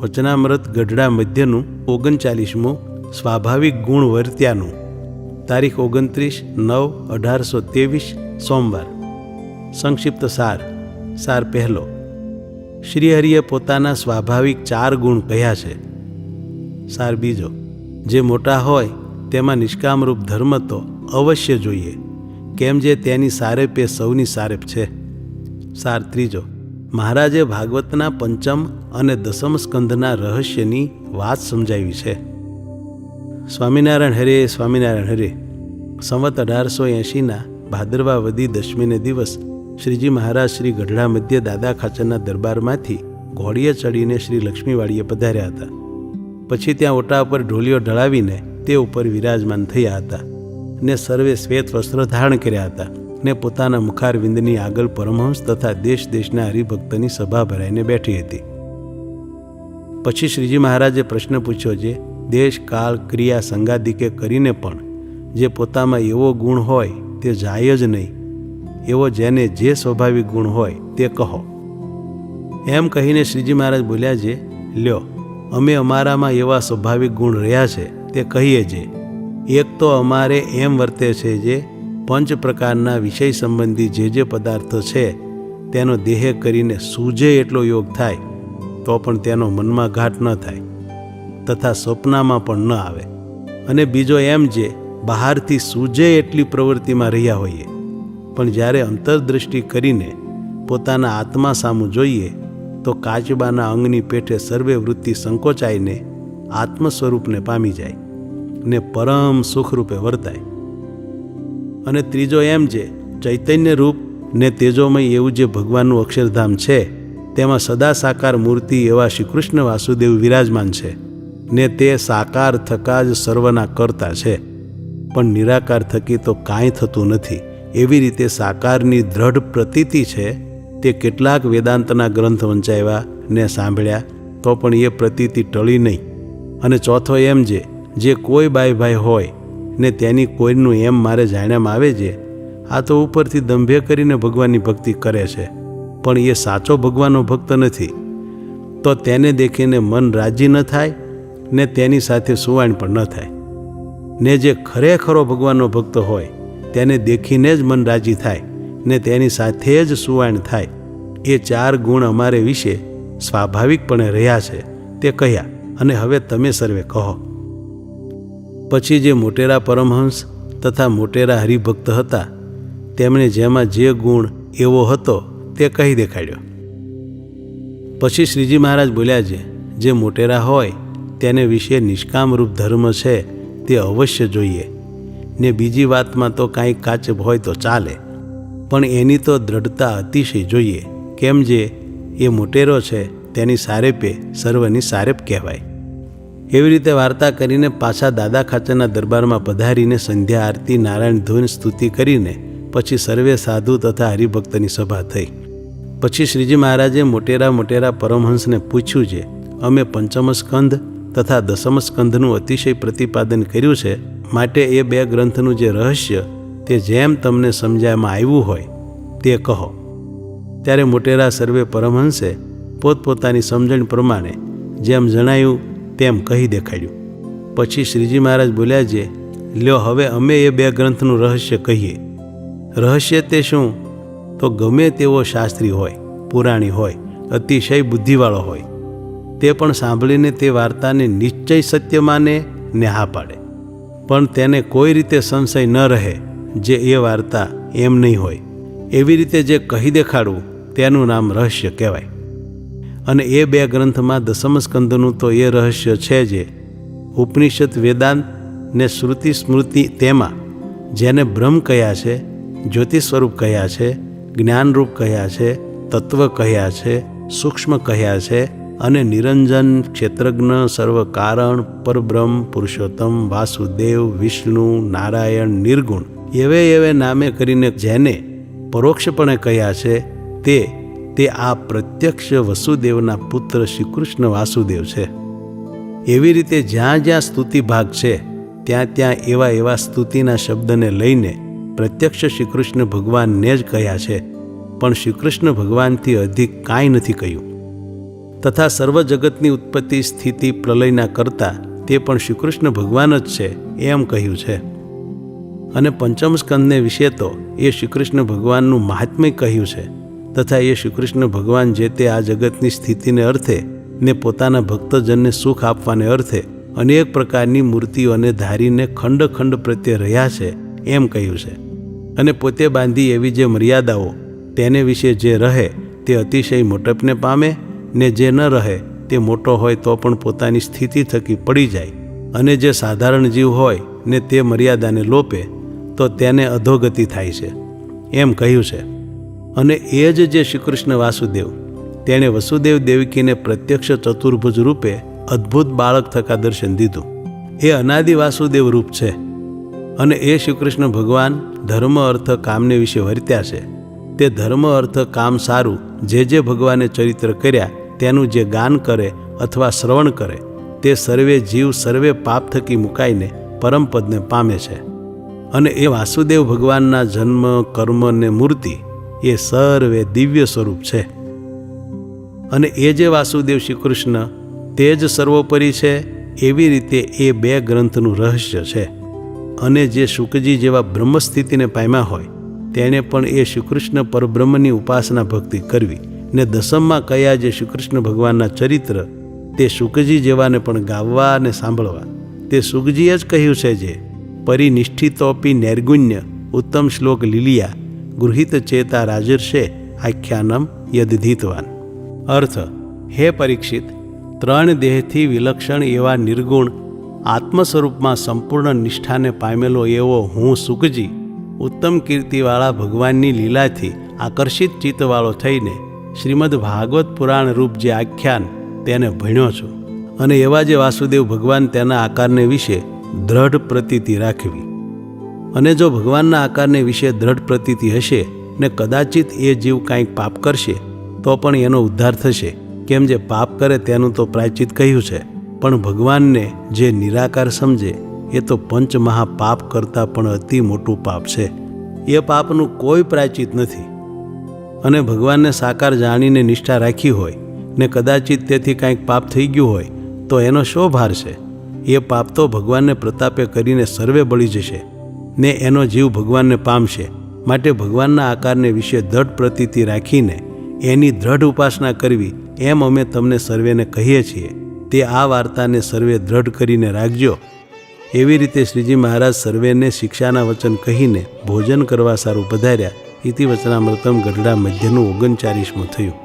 વચનામૃત ગઢડા મધ્યનું 39મું સ્વાભાવિક ગુણ વર્ત્યાનું, તારીખ 29/9/1823 સોમવાર. સંક્ષિપ્ત સાર પહેલો. શ્રીહરિએ પોતાના સ્વાભાવિક 4 ગુણ કહ્યા છે. સાર બીજો. જે મોટા હોય તેમાં નિષ્કામરૂપ ધર્મ તો અવશ્ય જોઈએ, કેમ જે તેની સારેપ એ સૌની સારેપ છે. સાર ત્રીજો. મહારાજે ભાગવતના 5મ અને 10મ સ્કંધના રહસ્યની વાત સમજાવી છે. સ્વામિનારાયણ હરે, સ્વામિનારાયણ હરે. સંવત 1880ના ભાદરવા વદી 10મીને દિવસ શ્રીજી મહારાજ શ્રી ગઢડા મધ્ય દાદા ખાચરના દરબારમાંથી ઘોડીએ ચડીને શ્રી લક્ષ્મીવાડીએ પધાર્યા હતા. પછી ત્યાં ઓટા ઉપર ઢોલિયો ઢળાવીને તે ઉપર વિરાજમાન થયા હતા ને સર્વે શ્વેત વસ્ત્ર ધારણ કર્યા હતા ને પોતાના મુખારવિંદની આગળ પરમહંસ તથા દેશ દેશના હરિભક્તની સભા ભરાઈને બેઠી હતી. પછી શ્રીજી મહારાજે પ્રશ્ન પૂછ્યો, જે દેશ કાળ ક્રિયા સંગાદિકે કરીને પણ જે પોતામાં એવો ગુણ હોય તે જાય જ નહીં, એવો જેને જે સ્વાભાવિક ગુણ હોય તે કહો. એમ કહીને શ્રીજી મહારાજ બોલ્યા, જે લ્યો અમે અમારામાં એવા સ્વાભાવિક ગુણ રહ્યા છે તે કહીએ. જે એક તો અમારે એમ વર્તે છે, જે 5 પ્રકારના વિષય સંબંધી જે પદાર્થો છે તેનો દેહ કરીને સૂજે એટલો યોગ થાય તો પણ તેનો મનમાં ઘાટ ન થાય તથા સ્વપ્નમાં પણ ન આવે. અને બીજો એમ, જે બહારથી સૂજે એટલી પ્રવૃત્તિમાં રહ્યા હોઈએ, પણ જ્યારે અંતરદૃષ્ટિ કરીને પોતાના આત્મા સામું જોઈએ તો કાચબાના અંગની પેઠે સર્વે વૃત્તિ સંકોચાઈને આત્મ સ્વરૂપને પામી જાય ને પરમ સુખરૂપે વર્તાય. અને ત્રીજો એમ, જે ચૈતન્ય રૂપ ને તેજોમય એવું જે ભગવાનનું અક્ષરધામ છે તેમાં સદા સાકાર મૂર્તિ એવા શ્રી કૃષ્ણ વાસુદેવ વિરાજમાન છે ને તે સાકાર થકા જ સર્વના કરતા છે, પણ નિરાકાર થકી તો કાંઈ થતું નથી. એવી રીતે સાકારની દ્રઢ પ્રતીતિ છે તે કેટલાક વેદાંતના ગ્રંથ વંચાવ્યા ને સાંભળ્યા તો પણ એ પ્રતીતિ ટળી નહીં. અને ચોથો એમ, જે કોઈ બાઈ હોય ને તેની કોઈનું એમ મારે જાણ્યામાં આવે, છે આ તો ઉપરથી દંભે કરીને ભગવાનની ભક્તિ કરે છે, પણ એ સાચો ભગવાનનો ભક્ત નથી, તો તેને દેખીને મન રાજી ન થાય ને તેની સાથે સુવાણ પણ ન થાય. ને જે ખરેખરો ભગવાનનો ભક્ત હોય તેને દેખીને જ મન રાજી થાય ને તેની સાથે જ સુવાણ થાય. એ 4 ગુણ અમારે વિશે સ્વાભાવિકપણે રહ્યા છે તે કહ્યા. અને હવે તમે સર્વે કહો. પછી જે મોટેરા પરમહંસ તથા મોટેરા હરિભક્ત હતા તેમણે જેમાં જે ગુણ એવો હતો તે કહી દેખાડ્યો. પછી શ્રીજી મહારાજ બોલ્યા, જે મોટેરા હોય તેને વિશે નિષ્કામરૂપ ધર્મ છે તે અવશ્ય જોઈએ, ને બીજી વાતમાં તો કાંઈ કાચબ હોય તો ચાલે, પણ એની તો દ્રઢતા અતિશય જોઈએ, કેમ જે એ મોટેરો છે તેની સારેપે સર્વની સારેપ કહેવાય. એવી રીતે વાર્તા કરીને પાછા દાદા ખાચરના દરબારમાં પધારીને સંધ્યા આરતી નારાયણ ધૂન સ્તુતિ કરીને પછી સર્વે સાધુ તથા હરિભક્તની સભા થઈ. પછી શ્રીજી મહારાજે મોટેરા પરમહંસને પૂછ્યું, છે અમે 5મ સ્કંધ તથા 10મ સ્કંધનું અતિશય પ્રતિપાદન કર્યું છે, માટે એ 2 ગ્રંથનું જે રહસ્ય તે જેમ તમને સમજાવવામાં આવ્યું હોય તે કહો. ત્યારે મોટેરા સર્વે પરમહંસે પોતપોતાની સમજણ પ્રમાણે જેમ જણાયું તેમ કહી દેખાડ્યું. પછી શ્રીજી મહારાજ બોલ્યા, જે લ્યો હવે અમે એ 2 ગ્રંથનું રહસ્ય કહીએ. રહસ્ય તે શું? તો ગમે તેવો શાસ્ત્રી હોય, પુરાણી હોય, અતિશય બુદ્ધિવાળો હોય, તે પણ સાંભળીને તે વાર્તાને નિશ્ચય સત્ય માને ને હા પાડે, પણ તેને કોઈ રીતે સંશય ન રહે જે એ વાર્તા એમ નહીં હોય, એવી રીતે જે કહી દેખાડવું તેનું નામ રહસ્ય કહેવાય. અને એ 2 ગ્રંથમાં 10મ સ્કંધનું તો એ રહસ્ય છે, જે ઉપનિષદ વેદાંત ને શ્રુતિ સ્મૃતિ તેમાં જેને બ્રહ્મ કહ્યા છે, જ્યોતિ સ્વરૂપ કહ્યા છે, જ્ઞાનરૂપ કહ્યા છે, તત્વ કહ્યા છે, સૂક્ષ્મ કહ્યા છે અને નિરંજન, ક્ષેત્રજ્ઞ, સર્વકારણ, પરબ્રહ્મ, પુરુષોત્તમ, વાસુદેવ, વિષ્ણુ, નારાયણ, નિર્ગુણ એવે નામે કરીને જેને પરોક્ષપણે કહ્યા છે તે આ પ્રત્યક્ષ વસુદેવના પુત્ર શ્રી કૃષ્ણ વાસુદેવ છે. એવી રીતે જ્યાં જ્યાં સ્તુતિ ભાગ છે ત્યાં એવા સ્તુતિના શબ્દને લઈને પ્રત્યક્ષ શ્રી કૃષ્ણ ભગવાનને જ કહ્યા છે, પણ શ્રી કૃષ્ણ ભગવાનથી અધિક કાંઈ નથી કહ્યું. તથા સર્વ જગતની ઉત્પત્તિ સ્થિતિ પ્રલયના કરતા તે પણ શ્રી કૃષ્ણ ભગવાન જ છે એમ કહ્યું છે. અને પંચમ સ્કંદને વિશે તો એ શ્રી કૃષ્ણ ભગવાનનું મહાત્મ્ય કહ્યું છે તથા એ શ્રી કૃષ્ણ ભગવાન જે તે આ જગતની સ્થિતિને અર્થે ને પોતાના ભક્તજનને સુખ આપવાને અર્થે અનેક પ્રકારની મૂર્તિઓને ધારીને ખંડ ખંડ પ્રત્યે રહ્યા છે એમ કહ્યું છે. અને પોતે બાંધી એવી જે મર્યાદાઓ તેને વિશે જે રહે તે અતિશય મોટપને પામે ને જે ન રહે તે મોટો હોય તો પણ પોતાની સ્થિતિ થકી પડી જાય, અને જે સાધારણ જીવ હોય ને તે મર્યાદાને લોપે તો તેને અધોગતિ થાય છે એમ કહ્યું છે. અને એ જ જે શ્રી કૃષ્ણ વાસુદેવ તેણે વસુદેવ દેવકીને પ્રત્યક્ષ ચતુર્ભુજ રૂપે અદ્ભુત બાળક થકા દર્શન દીધું એ અનાદિ વાસુદેવ રૂપ છે. અને એ શ્રી કૃષ્ણ ભગવાન ધર્મ અર્થ કામને વિશે વર્ત્યા છે. તે ધર્મ અર્થ કામ સારું જે ભગવાને ચરિત્ર કર્યા તેનું જે ગાન કરે અથવા શ્રવણ કરે તે સર્વે જીવ સર્વે પાપ થકી મુકાઈને પરમપદને પામે છે. અને એ વાસુદેવ ભગવાનના જન્મ કર્મ ને મૂર્તિ એ સર્વે દિવ્ય સ્વરૂપ છે. અને એ જે વાસુદેવ શ્રી કૃષ્ણ તે જ સર્વોપરી છે એવી રીતે એ બે ગ્રંથનું રહસ્ય છે. અને જે શુકજી જેવા બ્રહ્મસ્થિતિને પામ્યા હોય તેણે પણ એ શ્રી કૃષ્ણ પરબ્રહ્મની ઉપાસના ભક્તિ કરવી ને દસમમાં કયા જે શ્રી કૃષ્ણ ભગવાનના ચરિત્ર તે શુકજી જેવાને પણ ગાવવા અને સાંભળવા. તે શુકજીએ જ કહ્યું છે જે પરિનિષ્ઠિતોપી નૈર્ગુણ્ય ઉત્તમ શ્લોક લીલિયા ગૃહિત ચેતા રાજર્ષે આખ્યાનમ યદધીતવાન. અર્થ: હે પરીક્ષિત, ત્રણ દેહથી વિલક્ષણ એવા નિર્ગુણ આત્મ સ્વરૂપમાં સંપૂર્ણ નિષ્ઠાને પામેલો એવો હું શુકજી ઉત્તમ કીર્તિવાળા ભગવાનની લીલાથી આકર્ષિત ચિત્તવાળો થઈને શ્રીમદ ભાગવત પુરાણ રૂપ જે આખ્યાન તેને ભણ્યો છું. અને એવા જે વાસુદેવ ભગવાન તેના આકારને વિશે દ્રઢ પ્રતીતિ રાખવી. અને જો ભગવાનના આકારને વિશે દ્રઢ પ્રતીતિ હશે ને કદાચિત એ જીવ કાંઈક પાપ કરશે તો પણ એનો ઉદ્ધાર થશે, કેમ જે પાપ કરે તેનું તો પ્રાયચિત કહ્યું છે. પણ ભગવાનને જે નિરાકાર સમજે એ તો પંચમહાપાપ કરતાં પણ અતિ મોટું પાપ છે. એ પાપનું કોઈ પ્રાયચિત નથી. અને ભગવાનને સાકાર જાણીને નિષ્ઠા રાખી હોય ને કદાચિત તેથી કાંઈક પાપ થઈ ગયું હોય તો એનો શો ભાર છે? એ પાપ તો ભગવાનને પ્રતાપે કરીને સર્વે બળી જશે ને એનો જીવ ભગવાનને પામશે. માટે ભગવાનના આકારને વિશે દ્રઢ પ્રતીતિ રાખીને એની દ્રઢ ઉપાસના કરવી એમ અમે તમને સર્વેને કહીએ છીએ. તે આ વાર્તાને સર્વે દ્રઢ કરીને રાખજો. એવી રીતે શ્રીજી મહારાજ સર્વેને શિક્ષાના વચન કહીને ભોજન કરવા સારું પધાર્યા. ઇતિ વચનામૃતમ ગઢડા મધ્યનું 39મું થયું.